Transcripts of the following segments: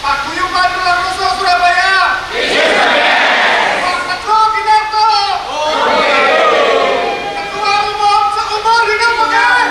Paguyuban Ruso Surabaya. Pak Ketua Kinarto. Ketua Umum seumur hidup bukan?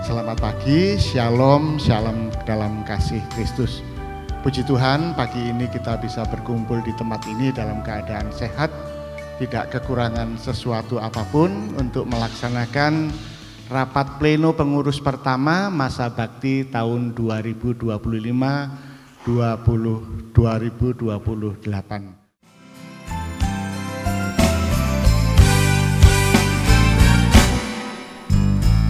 Selamat pagi, shalom, shalom dalam kasih Kristus. Puji Tuhan, pagi ini kita bisa berkumpul di tempat ini dalam keadaan sehat, tidak kekurangan sesuatu apapun untuk melaksanakan rapat pleno pengurus pertama masa bakti tahun 2025-2028.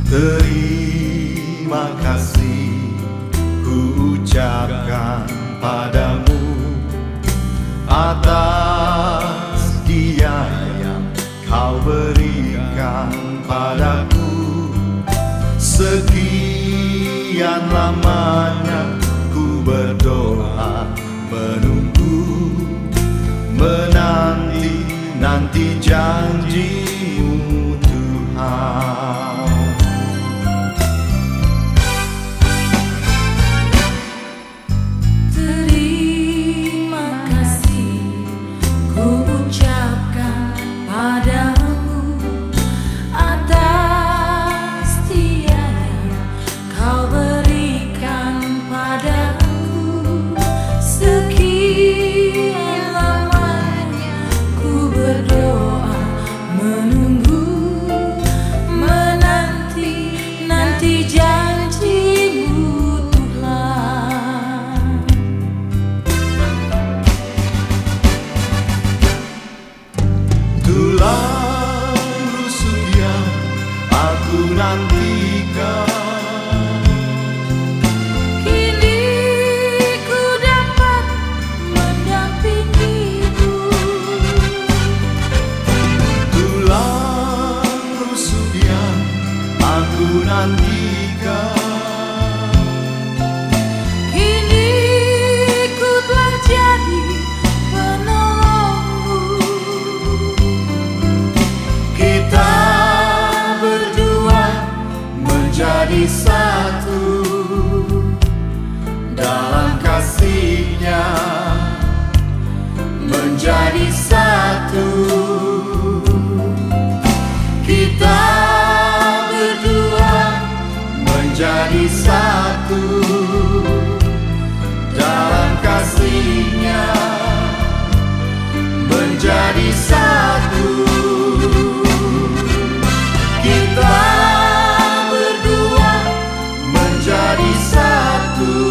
Terima kasih ku ucapkan padamu atas dia yang kau berikan padaku. Sekian lamanya ku berdoa, menunggu, menanti janji-Mu Tuhan. Satu dalam kasih-Nya, menjadi satu. Kita berdua menjadi satu dalam kasih-Nya, menjadi satu. Kita jadi satu,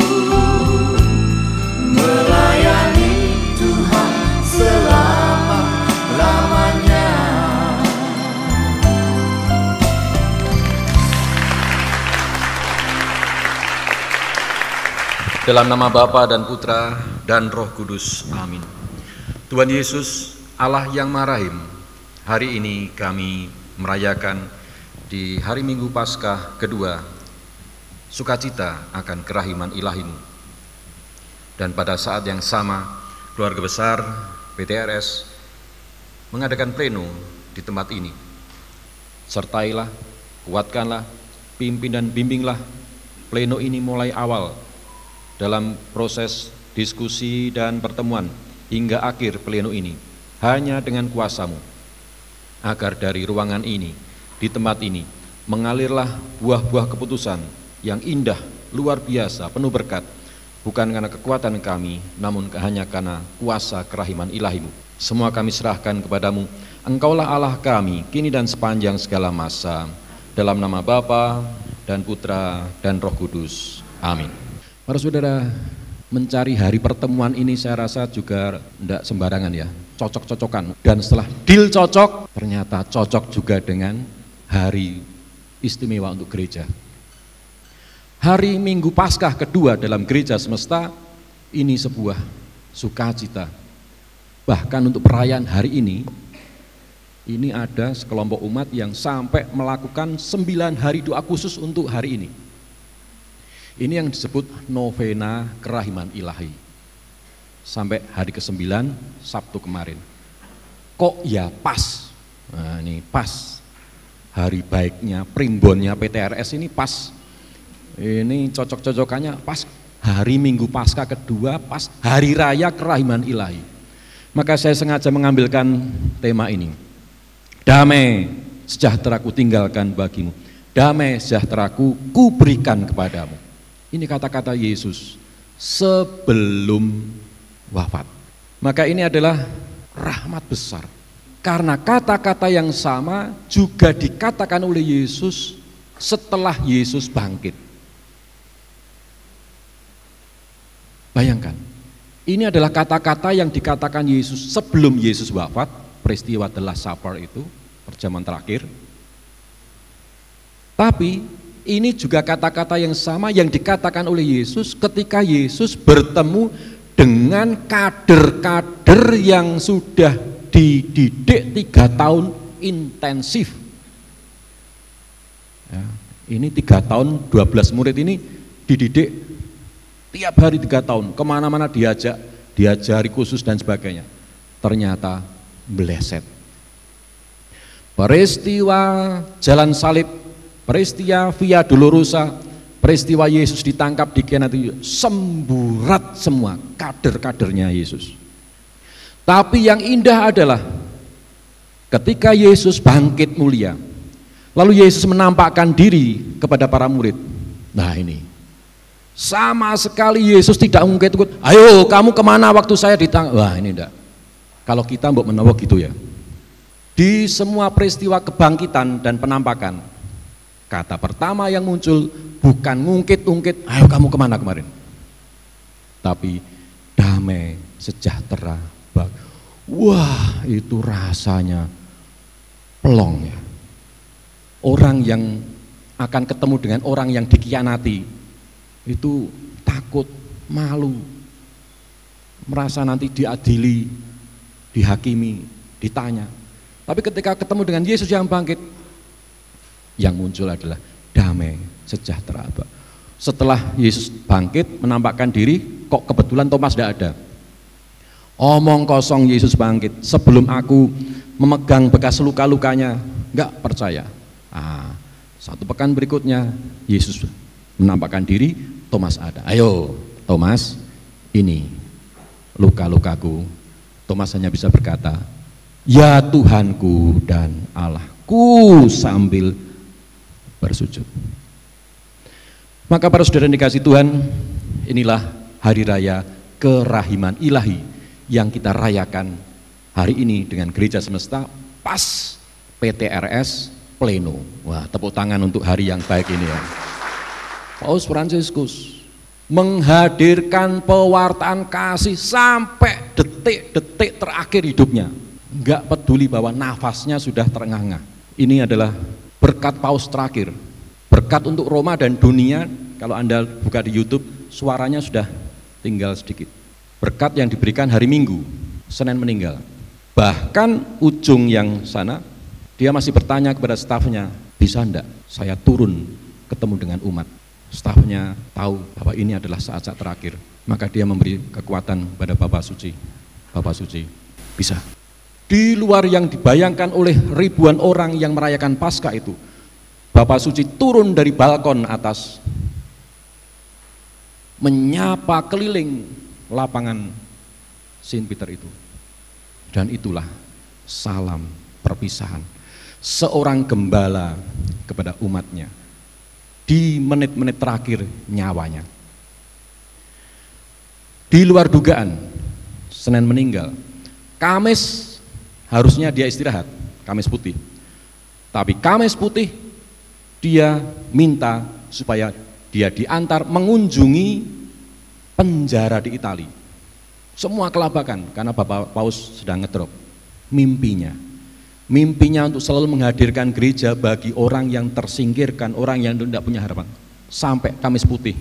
melayani Tuhan selama-lamanya. Dalam nama Bapa dan Putra dan Roh Kudus, amin. Tuhan Yesus, Allah yang Maha Rahim, hari ini kami merayakan di hari Minggu Paskah kedua sukacita akan kerahiman Ilahi-Mu. Dan pada saat yang sama, keluarga besar PTRS mengadakan pleno di tempat ini. Sertailah, kuatkanlah, pimpin dan bimbinglah pleno ini mulai awal dalam proses diskusi dan pertemuan hingga akhir pleno ini hanya dengan kuasa-Mu, agar dari ruangan ini, di tempat ini, mengalirlah buah-buah keputusan yang indah, luar biasa, penuh berkat, bukan karena kekuatan kami, namun hanya karena kuasa kerahiman ilahi-Mu. Semua kami serahkan kepadamu. Engkaulah Allah kami, kini dan sepanjang segala masa. Dalam nama Bapa dan Putra dan Roh Kudus. Amin. Para saudara, mencari hari pertemuan ini saya rasa juga tidak sembarangan ya, cocok-cocokan. Dan setelah deal cocok, ternyata cocok juga dengan hari istimewa untuk gereja. Hari Minggu Paskah kedua dalam gereja semesta, ini sebuah sukacita. Bahkan untuk perayaan hari ini ada sekelompok umat yang sampai melakukan 9 hari doa khusus untuk hari ini. Ini yang disebut novena kerahiman ilahi. Sampai hari ke-9 Sabtu kemarin. Kok ya pas? Nah ini pas. Hari baiknya, primbonnya PTRS ini pas. Ini cocok-cocokannya pas. Hari Minggu Paskah kedua pas hari raya kerahiman ilahi. Maka saya sengaja mengambilkan tema ini. Damai sejahteraku tinggalkan bagimu, damai sejahteraku kuberikan kepadamu. Ini kata-kata Yesus sebelum wafat. Maka ini adalah rahmat besar. Karena kata-kata yang sama juga dikatakan oleh Yesus setelah Yesus bangkit. Bayangkan, ini adalah kata-kata yang dikatakan Yesus sebelum Yesus wafat, peristiwa The Last Supper itu, perjamuan terakhir. Tapi ini juga kata-kata yang sama yang dikatakan oleh Yesus ketika Yesus bertemu dengan kader-kader yang sudah dididik 3 tahun intensif. Ya, ini 3 tahun 12 murid ini dididik tiap hari 3 tahun, kemana-mana diajari khusus dan sebagainya. Ternyata meleset. Peristiwa jalan salib, peristiwa Via Dolorosa, peristiwa Yesus ditangkap di Kianati, semburat semua kader-kadernya Yesus. Tapi yang indah adalah ketika Yesus bangkit mulia, lalu Yesus menampakkan diri kepada para murid. Nah ini, sama sekali Yesus tidak mengungkit-ungkit, ayo kamu kemana waktu saya ditangkap. Wah ini enggak. Kalau kita mbok menawa gitu ya. Di semua peristiwa kebangkitan dan penampakan, kata pertama yang muncul bukan ngungkit-ungkit, ayo kamu kemana kemarin, tapi damai sejahtera. Wah itu rasanya plong ya. Orang yang akan ketemu dengan orang yang dikhianati itu takut, malu, merasa nanti diadili, dihakimi, ditanya. Tapi ketika ketemu dengan Yesus yang bangkit, yang muncul adalah damai sejahtera. Setelah Yesus bangkit menampakkan diri, kok kebetulan Thomas tidak ada. Omong kosong Yesus bangkit, sebelum aku memegang bekas luka-lukanya, enggak percaya. Satu pekan berikutnya Yesus menampakkan diri, Thomas ada. Ayo Thomas, ini luka-lukaku. Thomas hanya bisa berkata, ya Tuhanku dan Allahku, sambil bersujud. Maka para saudara dikasih Tuhan, inilah hari raya kerahiman ilahi yang kita rayakan hari ini dengan gereja semesta pas PTRS pleno. Wah, tepuk tangan untuk hari yang baik ini ya. Paus Fransiskus menghadirkan pewartaan kasih sampai detik-detik terakhir hidupnya. Enggak peduli bahwa nafasnya sudah terengah-engah. Ini adalah berkat Paus terakhir. Berkat untuk Roma dan dunia. Kalau Anda buka di YouTube, suaranya sudah tinggal sedikit. Berkat yang diberikan hari Minggu, Senin meninggal. Bahkan ujung yang sana, dia masih bertanya kepada stafnya, bisa enggak saya turun ketemu dengan umat? Stafnya tahu bahwa ini adalah saat-saat terakhir. Maka dia memberi kekuatan pada Bapak Suci. Bapak Suci, bisa. Di luar yang dibayangkan oleh ribuan orang yang merayakan Paskah itu, Bapak Suci turun dari balkon atas, menyapa keliling lapangan Saint Peter itu. Dan itulah salam perpisahan seorang gembala kepada umatnya di menit-menit terakhir nyawanya. Di luar dugaan, Senin meninggal. Kamis harusnya dia istirahat, Kamis putih. Tapi Kamis putih dia minta supaya dia diantar mengunjungi penjara di Italia. Semua kelabakan karena Bapak Paus sedang ngedrop. Mimpinya untuk selalu menghadirkan gereja bagi orang yang tersingkirkan, orang yang tidak punya harapan. Sampai Kamis putih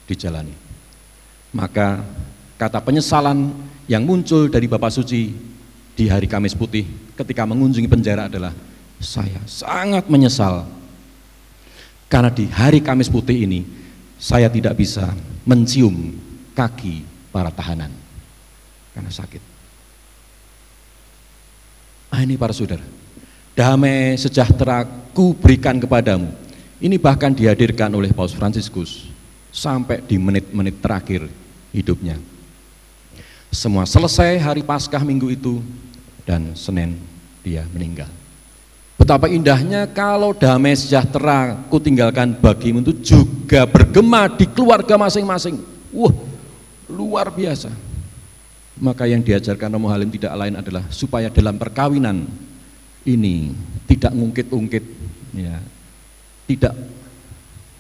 dijalani. Maka kata penyesalan yang muncul dari Bapak Suci di hari Kamis putih ketika mengunjungi penjara adalah, saya sangat menyesal karena di hari Kamis putih ini saya tidak bisa mencium kaki para tahanan karena sakit. Ini para saudara, damai sejahtera ku berikan kepadamu. Ini bahkan dihadirkan oleh Paus Fransiskus sampai di menit-menit terakhir hidupnya. Semua selesai hari Paskah minggu itu dan Senin dia meninggal. Betapa indahnya kalau damai sejahtera ku tinggalkan bagimu itu juga bergema di keluarga masing-masing. Wah, luar biasa. Maka yang diajarkan Romo Halim tidak lain adalah supaya dalam perkawinan ini tidak ngungkit-ungkit, ya, tidak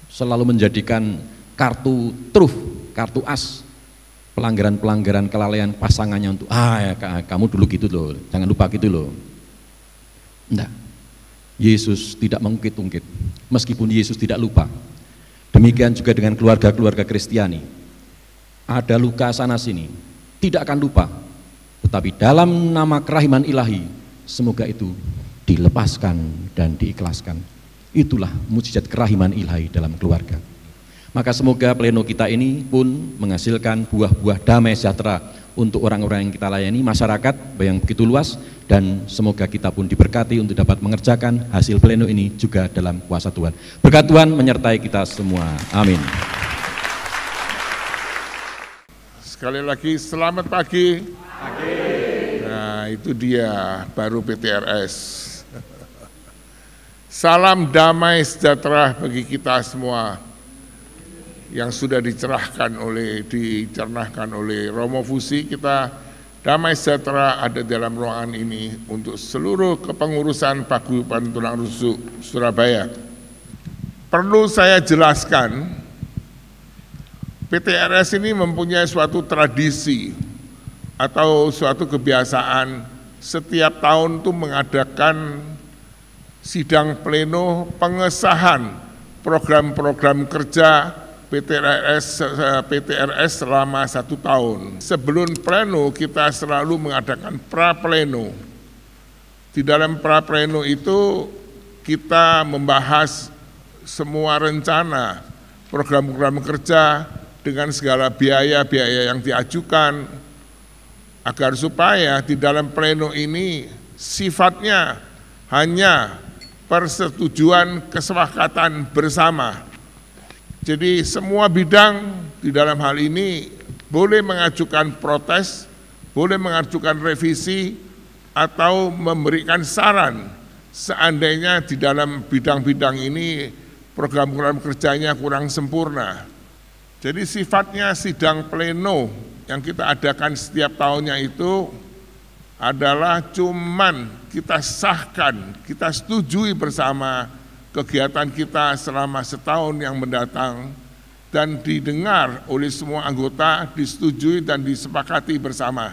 selalu menjadikan kartu truf, kartu as, pelanggaran-pelanggaran kelalaian pasangannya untuk ya, kamu dulu gitu loh, jangan lupa gitu loh. Enggak, Yesus tidak mengungkit-ungkit, meskipun Yesus tidak lupa. Demikian juga dengan keluarga-keluarga Kristiani, ada luka sana sini, tidak akan lupa, tetapi dalam nama kerahiman ilahi semoga itu dilepaskan dan diikhlaskan. Itulah mujizat kerahiman ilahi dalam keluarga. Maka semoga pleno kita ini pun menghasilkan buah-buah damai sejahtera untuk orang-orang yang kita layani, masyarakat yang begitu luas, dan semoga kita pun diberkati untuk dapat mengerjakan hasil pleno ini juga dalam kuasa Tuhan. Berkat Tuhan menyertai kita semua. Amin. Sekali lagi selamat pagi. Nah, itu dia baru PTRS. Salam damai sejahtera bagi kita semua yang sudah dicernahkan oleh Romo Fusi. Kita damai sejahtera ada dalam ruangan ini untuk seluruh kepengurusan Paguyuban Tulang Rusuk Surabaya. Perlu saya jelaskan, PTRS ini mempunyai suatu tradisi atau suatu kebiasaan setiap tahun itu mengadakan sidang pleno pengesahan program-program kerja PTRS selama 1 tahun. Sebelum pleno kita selalu mengadakan pra-pleno. Di dalam pra-pleno itu kita membahas semua rencana program-program kerja dengan segala biaya-biaya yang diajukan, agar supaya di dalam pleno ini sifatnya hanya persetujuan kesepakatan bersama. Jadi semua bidang di dalam hal ini boleh mengajukan protes, boleh mengajukan revisi, atau memberikan saran seandainya di dalam bidang-bidang ini program-program kerjanya kurang sempurna. Jadi sifatnya sidang pleno yang kita adakan setiap tahunnya itu adalah cuman kita sahkan, kita setujui bersama kegiatan kita selama setahun yang mendatang dan didengar oleh semua anggota, disetujui dan disepakati bersama.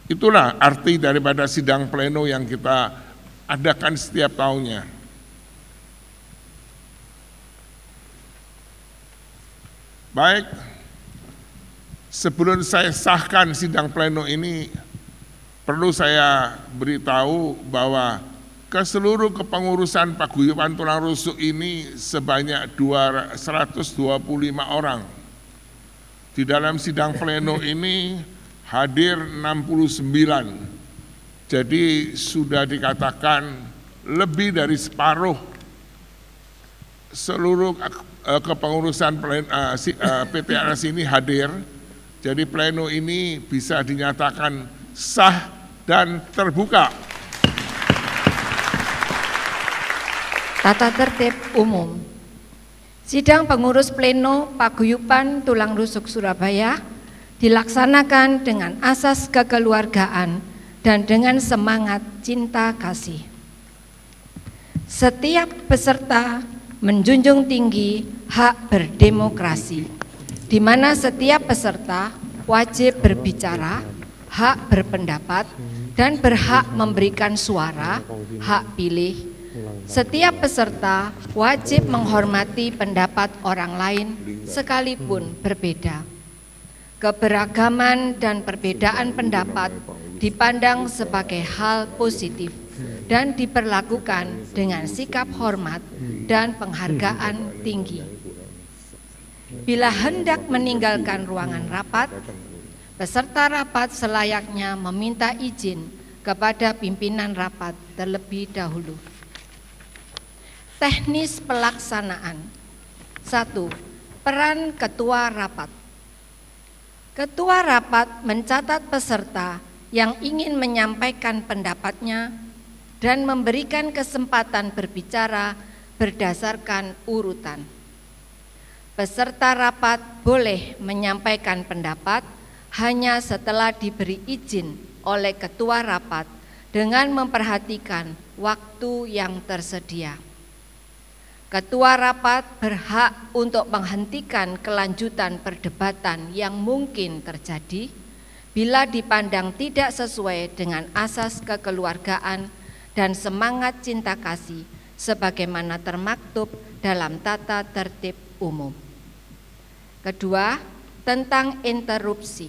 Itulah arti daripada sidang pleno yang kita adakan setiap tahunnya. Baik, sebelum saya sahkan sidang pleno ini, perlu saya beritahu bahwa ke seluruh kepengurusan Paguyuban Tulang Rusuk ini sebanyak 125 orang. Di dalam sidang pleno ini hadir 69. Jadi sudah dikatakan lebih dari separuh seluruh kepengurusan PTRS ini hadir, Jadi pleno ini bisa dinyatakan sah dan terbuka. Tata tertib umum. Sidang pengurus pleno Paguyuban Tulang Rusuk Surabaya dilaksanakan dengan asas kekeluargaan dan dengan semangat cinta kasih. Setiap peserta menjunjung tinggi hak berdemokrasi, di mana setiap peserta wajib berbicara, hak berpendapat, dan berhak memberikan suara, hak pilih. Setiap peserta wajib menghormati pendapat orang lain sekalipun berbeda. Keberagaman dan perbedaan pendapat dipandang sebagai hal positif dan diperlakukan dengan sikap hormat dan penghargaan tinggi. Bila hendak meninggalkan ruangan rapat, peserta rapat selayaknya meminta izin kepada pimpinan rapat terlebih dahulu. Teknis pelaksanaan. 1. Peran ketua rapat. Ketua rapat mencatat peserta yang ingin menyampaikan pendapatnya dan memberikan kesempatan berbicara berdasarkan urutan. Peserta rapat boleh menyampaikan pendapat hanya setelah diberi izin oleh ketua rapat dengan memperhatikan waktu yang tersedia. Ketua rapat berhak untuk menghentikan kelanjutan perdebatan yang mungkin terjadi bila dipandang tidak sesuai dengan asas kekeluargaan dan semangat cinta kasih sebagaimana termaktub dalam tata tertib umum. Kedua, tentang interupsi.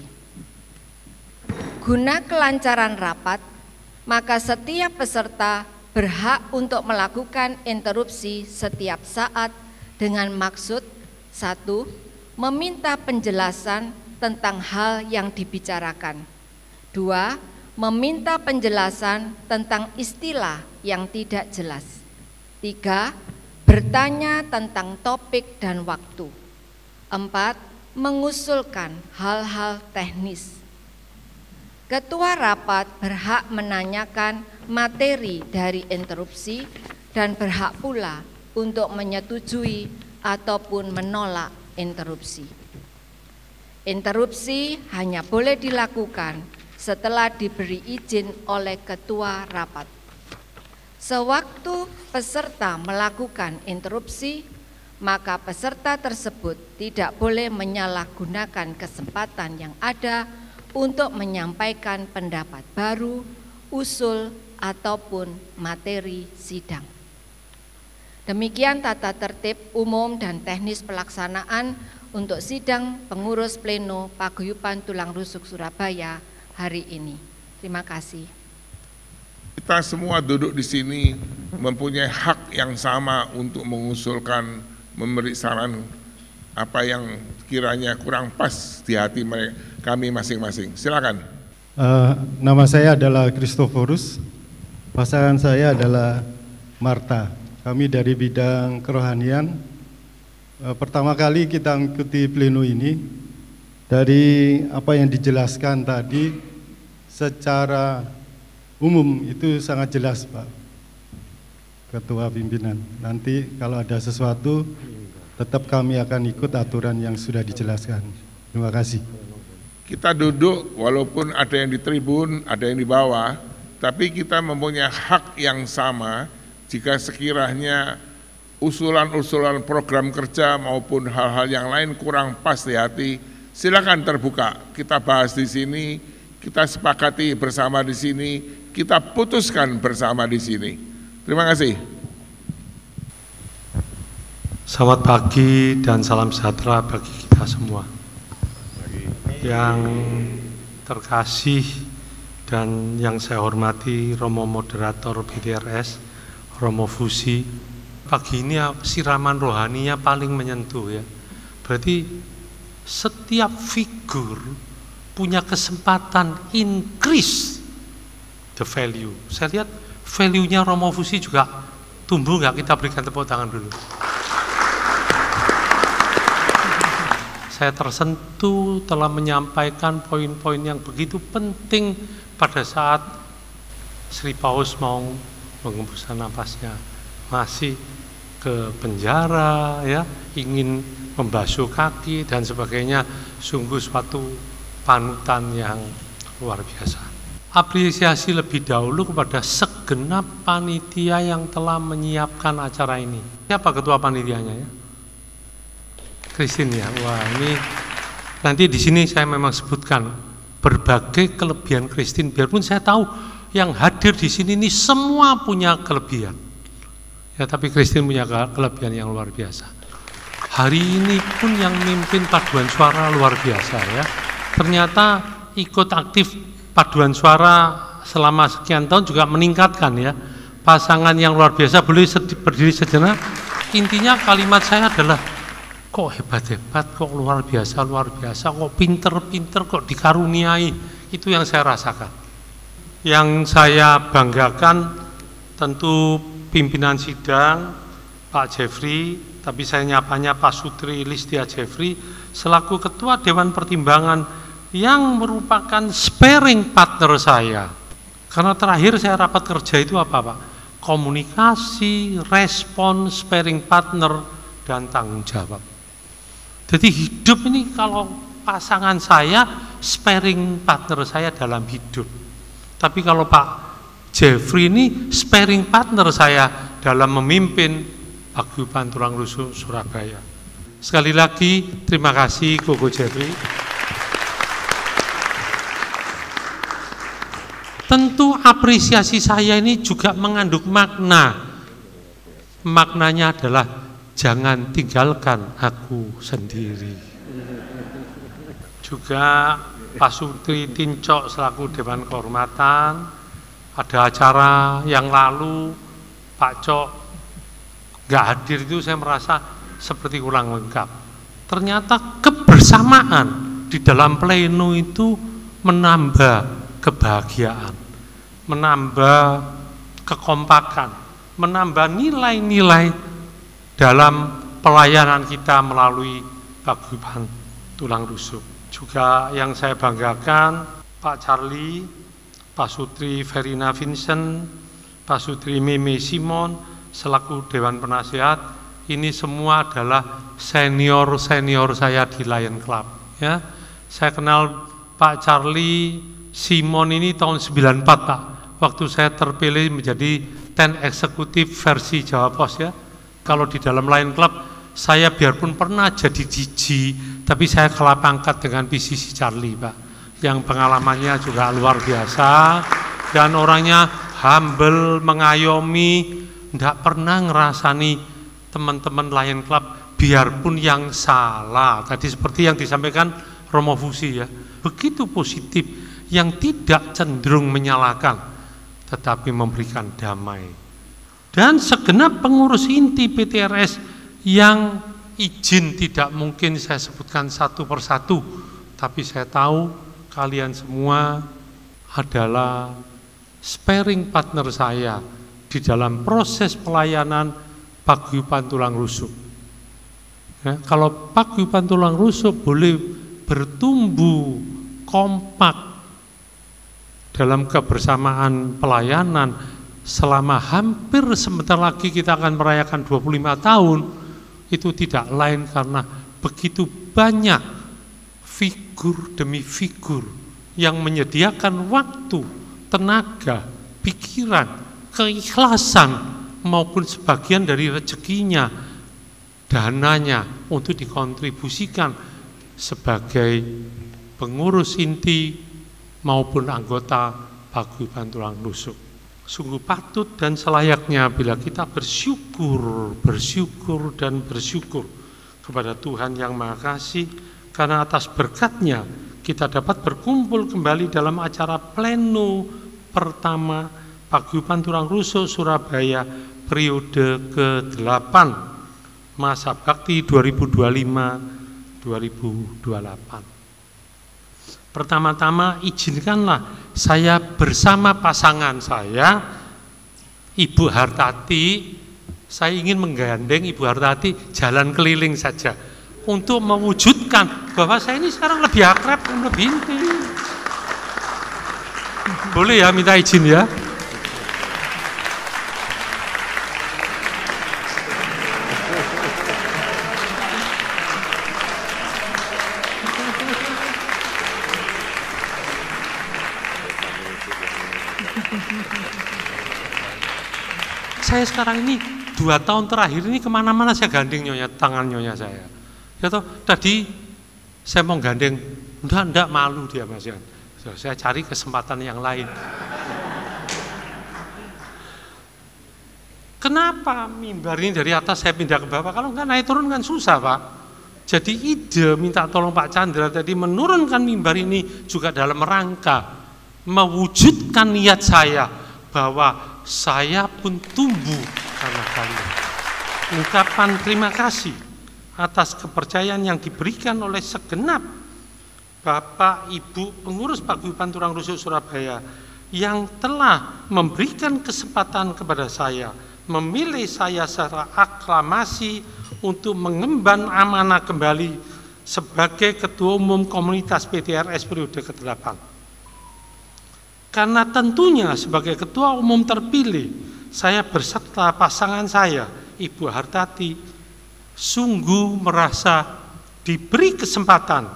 Guna kelancaran rapat, maka setiap peserta berhak untuk melakukan interupsi setiap saat dengan maksud 1. Meminta penjelasan tentang hal yang dibicarakan. 2. Meminta penjelasan tentang istilah yang tidak jelas. 3. Bertanya tentang topik dan waktu. 4. Mengusulkan hal-hal teknis. Ketua rapat berhak menanyakan materi dari interupsi dan berhak pula untuk menyetujui ataupun menolak interupsi. Interupsi hanya boleh dilakukan setelah diberi izin oleh ketua rapat. Sewaktu peserta melakukan interupsi, maka peserta tersebut tidak boleh menyalahgunakan kesempatan yang ada untuk menyampaikan pendapat baru, usul, ataupun materi sidang. Demikian tata tertib umum dan teknis pelaksanaan untuk sidang pengurus pleno Paguyuban Tulang Rusuk Surabaya hari ini. Terima kasih. Kita semua duduk di sini mempunyai hak yang sama untuk mengusulkan, memberi saran apa yang kiranya kurang pas di hati kami masing-masing. Silakan. Nama saya adalah Kristoforus, pasangan saya adalah Marta. Kami dari bidang kerohanian. Pertama kali kita mengikuti pleno ini, dari apa yang dijelaskan tadi secara umum itu sangat jelas, Pak Ketua Pimpinan. Nanti kalau ada sesuatu tetap kami akan ikut aturan yang sudah dijelaskan. Terima kasih. Kita duduk walaupun ada yang di tribun, ada yang di bawah, tapi kita mempunyai hak yang sama jika sekiranya usulan-usulan program kerja maupun hal-hal yang lain kurang pas di hati, silakan terbuka. Kita bahas di sini, kita sepakati bersama di sini, kita putuskan bersama di sini. Terima kasih. Selamat pagi dan salam sejahtera bagi kita semua. Yang terkasih dan yang saya hormati Romo Moderator BTRS, Romo Fusi, pagi ini siraman rohaninya paling menyentuh ya. Berarti setiap figur punya kesempatan increase the value. Saya lihat value-nya Romo Fusi juga tumbuh nggak? Kita berikan tepuk tangan dulu. saya tersentuh telah menyampaikan poin-poin yang begitu penting pada saat Sri Paus mau mengembuskan napasnya, masih ke penjara ya, ingin membasuh kaki dan sebagainya. Sungguh suatu panutan yang luar biasa. Apresiasi lebih dahulu kepada segenap panitia yang telah menyiapkan acara ini. Siapa ketua panitianya ya? Christine ya. Wah, ini nanti di sini saya memang sebutkan berbagai kelebihan Christine, biarpun saya tahu yang hadir di sini ini semua punya kelebihan. Ya, tapi Christine punya kelebihan yang luar biasa. Hari ini pun yang mimpin paduan suara luar biasa ya. Ternyata ikut aktif paduan suara selama sekian tahun juga meningkatkan ya. Pasangan yang luar biasa. Boleh berdiri sejenak. Intinya kalimat saya adalah kok hebat-hebat, kok luar biasa, kok pinter-pinter, kok dikaruniai. Itu yang saya rasakan. Yang saya banggakan tentu pimpinan sidang Pak Jeffrey, tapi saya nyapanya Pak Sutri Listia Jeffrey selaku Ketua Dewan Pertimbangan yang merupakan sparring partner saya. Karena terakhir saya rapat kerja itu apa Pak? Komunikasi, respon, sparring partner, dan tanggung jawab. Jadi hidup ini kalau pasangan saya, sparring partner saya dalam hidup. Tapi kalau Pak Jeffrey ini sparring partner saya dalam memimpin Paguyuban Tulang Rusuk Surabaya. Sekali lagi terima kasih Koko Jeffrey. Tentu apresiasi saya ini juga mengandung makna. Maknanya adalah jangan tinggalkan aku sendiri. Juga Pak Sutri Tincok selaku Dewan Kehormatan, ada acara yang lalu Pak Cok nggak hadir, itu saya merasa seperti kurang lengkap. Ternyata kebersamaan di dalam pleno itu menambah kebahagiaan, menambah kekompakan, menambah nilai-nilai dalam pelayanan kita melalui Paguyuban Tulang Rusuk. Juga yang saya banggakan Pak Charlie, Pak Sutri Verina Vincent, Pak Sutri Meme Simon selaku Dewan Penasihat. Ini semua adalah senior-senior saya di Lion Club ya. Saya kenal Pak Charlie Simon ini tahun 94 Pak, waktu saya terpilih menjadi 10 eksekutif versi Jawa Pos ya. Kalau di dalam Lion Club, saya biarpun pernah jadi DG, tapi saya kalah pangkat dengan PCC Charlie Pak, yang pengalamannya juga luar biasa, dan orangnya humble, mengayomi, tidak pernah ngerasani teman-teman Lion Club, biarpun yang salah. Tadi seperti yang disampaikan Romo Fusi ya, begitu positif, yang tidak cenderung menyalahkan, tetapi memberikan damai. Dan segenap pengurus inti PTRS yang izin tidak mungkin saya sebutkan satu persatu, tapi saya tahu kalian semua adalah sparring partner saya di dalam proses pelayanan Paguyuban Tulang Rusuk. Ya, kalau Paguyuban Tulang Rusuk boleh bertumbuh kompak dalam kebersamaan pelayanan selama hampir sebentar lagi kita akan merayakan 25 tahun, itu tidak lain karena begitu banyak figur demi figur yang menyediakan waktu, tenaga, pikiran, keikhlasan maupun sebagian dari rezekinya, dananya untuk dikontribusikan sebagai pengurus inti maupun anggota Paguyuban Tulang Rusuk. Sungguh patut dan selayaknya bila kita bersyukur kepada Tuhan Yang Maha Kasih, karena atas berkat-Nya kita dapat berkumpul kembali dalam acara pleno pertama Paguyuban Tulang Rusuk Surabaya periode ke-8 masa bakti 2025-2028. Pertama-tama izinkanlah saya bersama pasangan saya, Ibu Hartati, saya ingin menggandeng Ibu Hartati jalan keliling saja untuk mewujudkan bahwa saya ini sekarang lebih akrab dan lebih intim. Boleh ya minta izin ya? Saya sekarang ini 2 tahun terakhir ini kemana-mana saya gandeng nyonya, tangan nyonya saya. Ya toh, tadi saya mau gandeng, enggak malu dia Mas Yan. Saya cari kesempatan yang lain. Kenapa mimbar ini dari atas saya pindah ke bawah? Kalau enggak naik turun kan susah Pak. Jadi ide minta tolong Pak Chandra tadi menurunkan mimbar ini juga dalam rangka mewujudkan niat saya bahwa saya pun tumbuh karena kalian. Ungkapan terima kasih atas kepercayaan yang diberikan oleh segenap Bapak, Ibu, pengurus Paguyuban Tulang Rusuk Surabaya yang telah memberikan kesempatan kepada saya, memilih saya secara aklamasi untuk mengemban amanah kembali sebagai Ketua Umum Komunitas PTRS periode ke-8. Karena tentunya sebagai Ketua Umum terpilih, saya berserta pasangan saya, Ibu Hartati, sungguh merasa diberi kesempatan,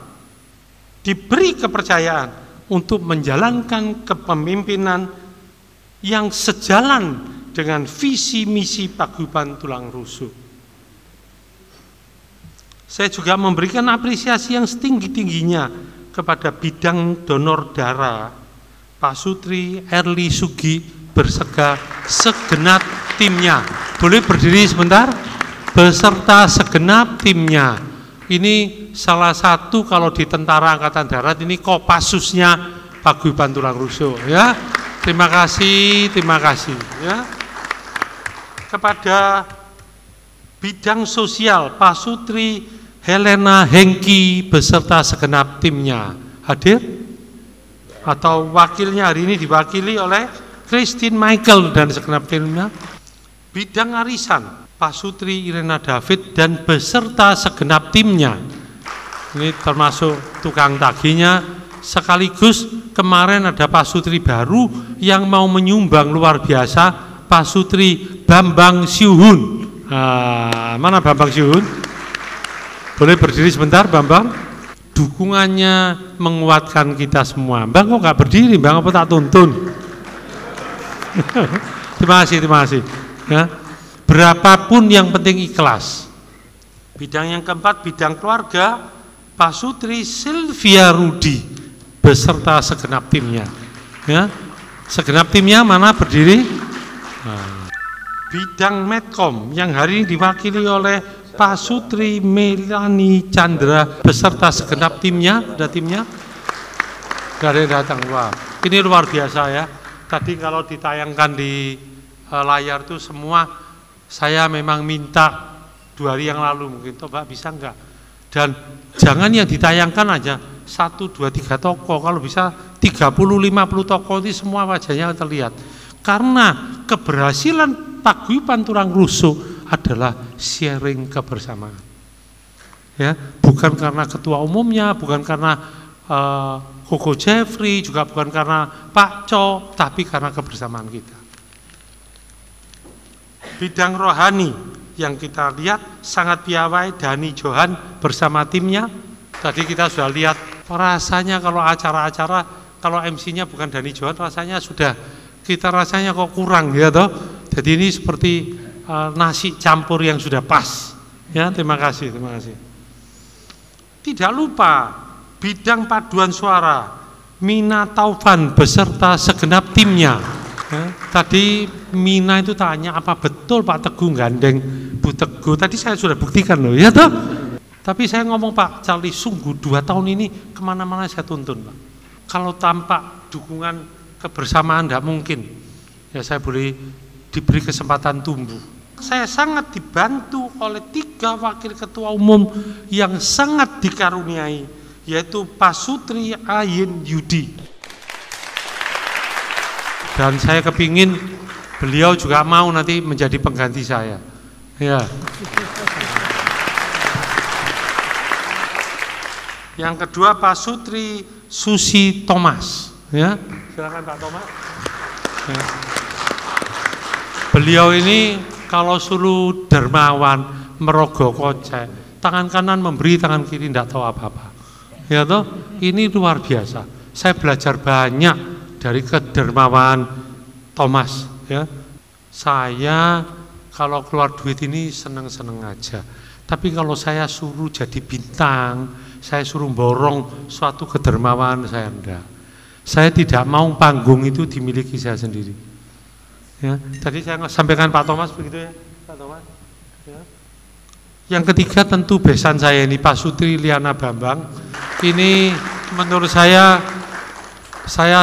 diberi kepercayaan untuk menjalankan kepemimpinan yang sejalan dengan visi misi Paguyuban Tulang Rusuk. Saya juga memberikan apresiasi yang setinggi-tingginya kepada bidang donor darah, Pak Sutri Erli Sugi beserta segenap timnya. Boleh berdiri sebentar? Beserta segenap timnya. Ini salah satu kalau di Tentara Angkatan Darat ini Kopassusnya Paguyuban Tulang Rusuk ya. Terima kasih ya. Kepada bidang sosial Pak Sutri Helena Hengki beserta segenap timnya. Hadir? Atau wakilnya hari ini diwakili oleh Christine Michael dan segenap timnya. Bidang arisan Pak Sutri Irena David dan beserta segenap timnya. Ini termasuk tukang tagihnya, sekaligus kemarin ada Pak Sutri baru yang mau menyumbang luar biasa, Pak Sutri Bambang Siuhun. Mana Bambang Siuhun? Boleh berdiri sebentar Bambang? Dukungannya menguatkan kita semua. Bang kok nggak berdiri, Bang apa tak tuntun? Terima kasih. Ya. Berapapun yang penting ikhlas. Bidang yang keempat, bidang keluarga, Pak Sutri Sylvia Rudi beserta segenap timnya. Ya. Segenap timnya mana berdiri? Nah. Bidang Medcom yang hari ini diwakili oleh Pak Sutri Melani Chandra beserta segenap timnya, ada timnya? Dari datang, wah ini luar biasa ya. Tadi kalau ditayangkan di layar itu semua saya memang minta 2 hari yang lalu mungkin, coba bisa enggak? Dan jangan yang ditayangkan aja 1, 2, 3 toko, kalau bisa 30, 50 toko itu semua wajahnya terlihat. Karena keberhasilan Paguyuban Tulang Rusuk adalah sharing kebersamaan. Ya, bukan karena ketua umumnya, bukan karena Koko Jeffrey, juga bukan karena Pak Co, tapi karena kebersamaan kita. Bidang rohani yang kita lihat sangat piawai Dani Johan bersama timnya. Tadi kita sudah lihat rasanya kalau acara-acara, kalau MC-nya bukan Dani Johan, rasanya sudah kita rasanya kok kurang ya toh. Jadi ini seperti nasi campur yang sudah pas. Ya, terima kasih. Tidak lupa bidang paduan suara Mina Taufan beserta segenap timnya. Ya, tadi Mina itu tanya apa betul Pak Teguh gandeng Bu Teguh. Tadi saya sudah buktikan loh, ya toh. Tapi saya ngomong Pak Charlie, sungguh 2 tahun ini kemana-mana saya tuntun Pak. Kalau tanpa dukungan kebersamaan tidak mungkin. Ya saya boleh diberi kesempatan tumbuh. Saya sangat dibantu oleh 3 wakil ketua umum yang sangat dikaruniai, yaitu Pak Sutri Ayin Yudi. Dan saya kepingin beliau juga mau nanti menjadi pengganti saya. Ya. Yang kedua Pak Sutri Susi Thomas, ya. Silakan Pak Thomas. Ya. Beliau ini kalau suruh dermawan merogoh kocek, tangan kanan memberi, tangan kiri tidak tahu apa-apa. Ya toh, ini luar biasa. Saya belajar banyak dari kedermawan Thomas, ya. Saya kalau keluar duit ini seneng-seneng aja. Tapi kalau saya suruh jadi bintang, saya suruh borong suatu kedermawan, saya enggak. Saya tidak mau panggung itu dimiliki saya sendiri. Ya, tadi saya sampaikan Pak Thomas begitu ya, Pak Thomas. Ya. Yang ketiga tentu besan saya ini Pak Sutri Liana Bambang. Ini menurut saya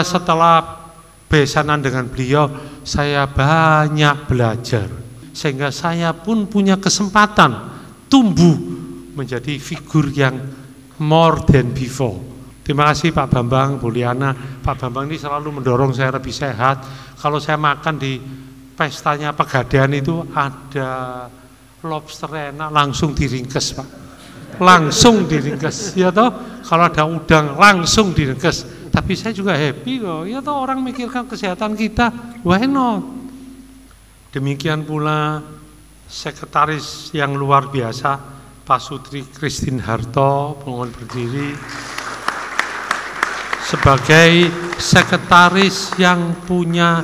setelah besanan dengan beliau, saya banyak belajar. Sehingga saya pun punya kesempatan tumbuh menjadi figur yang more than before. Terima kasih Pak Bambang, Bu Liana. Pak Bambang ini selalu mendorong saya lebih sehat. Kalau saya makan di pestanya Pegadaian itu ada lobster enak, langsung diringkes Pak. Langsung diringkes, ya toh. Kalau ada udang langsung diringkes. Tapi saya juga happy kok. Ya toh, orang mikirkan kesehatan kita, why not? Demikian pula sekretaris yang luar biasa Pak Sutri Christine Harto, mohon berdiri. Sebagai sekretaris yang punya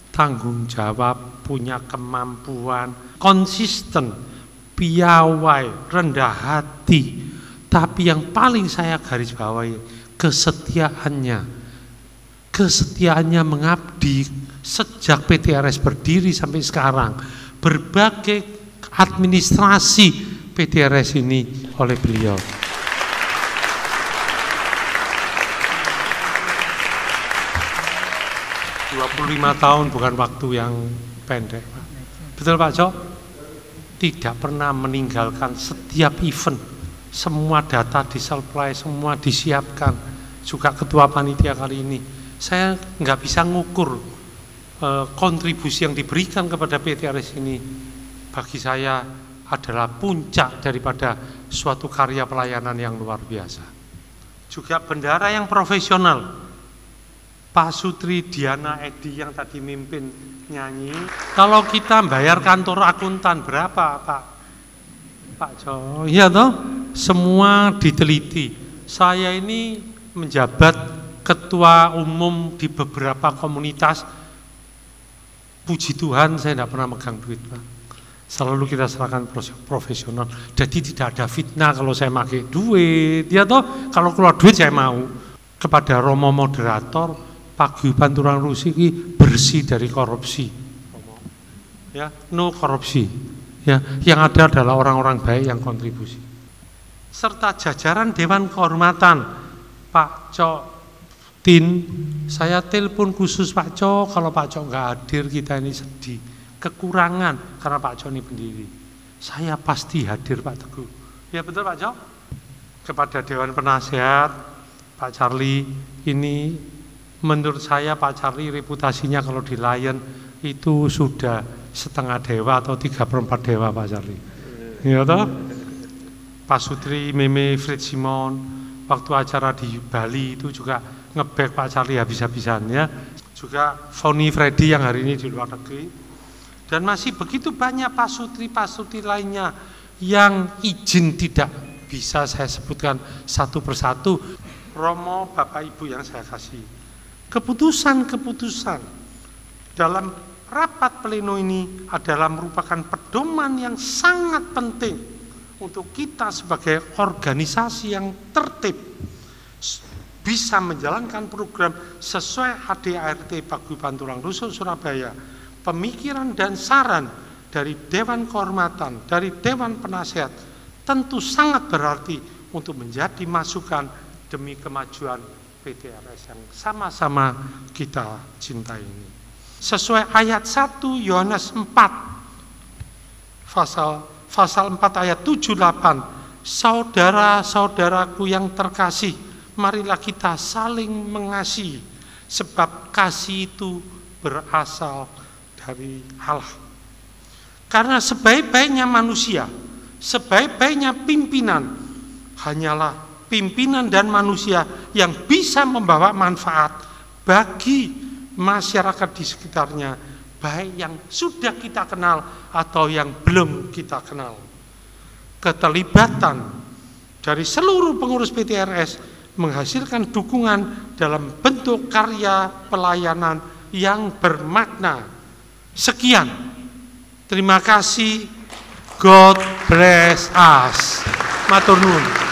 tanggung jawab, punya kemampuan, konsisten, piawai, rendah hati. Tapi yang paling saya garis bawahi, kesetiaannya mengabdi sejak PTRS berdiri sampai sekarang. Berbagai administrasi PTRS ini oleh beliau. 25 tahun bukan waktu yang pendek, Pak. Betul Pak Cok? Tidak pernah meninggalkan setiap event. Semua data disupply, semua disiapkan. Juga ketua panitia kali ini. Saya nggak bisa ngukur kontribusi yang diberikan kepada PTRS ini. Bagi saya adalah puncak daripada suatu karya pelayanan yang luar biasa. Juga bendara yang profesional. Pak Sutri Diana Edi yang tadi mimpin nyanyi. Kalau kita bayar kantor akuntan berapa Pak Jo? Iya toh, semua diteliti. Saya ini menjabat ketua umum di beberapa komunitas. Puji Tuhan saya tidak pernah megang duit Pak. Selalu kita serahkan profesional. Jadi tidak ada fitnah kalau saya pakai duit. Ya toh, kalau keluar duit saya mau. Kepada Romo moderator, Pak Guyuban Turang Rusiki bersih dari korupsi. Ya, no korupsi. Ya, yang ada adalah orang-orang baik yang kontribusi. Serta jajaran Dewan Kehormatan, Pak Cok Tin, saya telepon khusus Pak Cok, kalau Pak Cok nggak hadir kita ini sedih. Kekurangan karena Pak Cok ini pendiri. Saya pasti hadir Pak Teguh. Ya betul Pak Cok. Kepada Dewan Penasehat, Pak Charlie, ini menurut saya Pak Charlie reputasinya kalau di Lion itu sudah setengah dewa atau 3/4 dewa Pak Charlie. Ya toh? Pak Sutri, Meme, Fred Simon, waktu acara di Bali itu juga nge-back Pak Charlie habis-habisan ya. Juga Foni Freddy yang hari ini di luar negeri. Dan masih begitu banyak Pak Sutri lainnya yang izin tidak bisa saya sebutkan satu persatu. Romo, Bapak Ibu yang saya kasih. Keputusan-keputusan dalam rapat pleno ini adalah merupakan pedoman yang sangat penting untuk kita sebagai organisasi yang tertib bisa menjalankan program sesuai ADART Paguyuban Tulang Rusuk Surabaya. Pemikiran dan saran dari Dewan Kehormatan, dari Dewan Penasehat tentu sangat berarti untuk menjadi masukan demi kemajuan PTRS yang sama-sama kita cintai ini. Sesuai ayat 1 Yohanes 4 pasal 4 ayat 7-8, saudara-saudaraku yang terkasih, marilah kita saling mengasihi, sebab kasih itu berasal dari Allah. Karena sebaik-baiknya manusia, sebaik-baiknya pimpinan hanyalah pimpinan dan manusia yang bisa membawa manfaat bagi masyarakat di sekitarnya, baik yang sudah kita kenal atau yang belum kita kenal. Keterlibatan dari seluruh pengurus PTRS menghasilkan dukungan dalam bentuk karya pelayanan yang bermakna. Sekian, terima kasih. God bless us. Matur nuwun.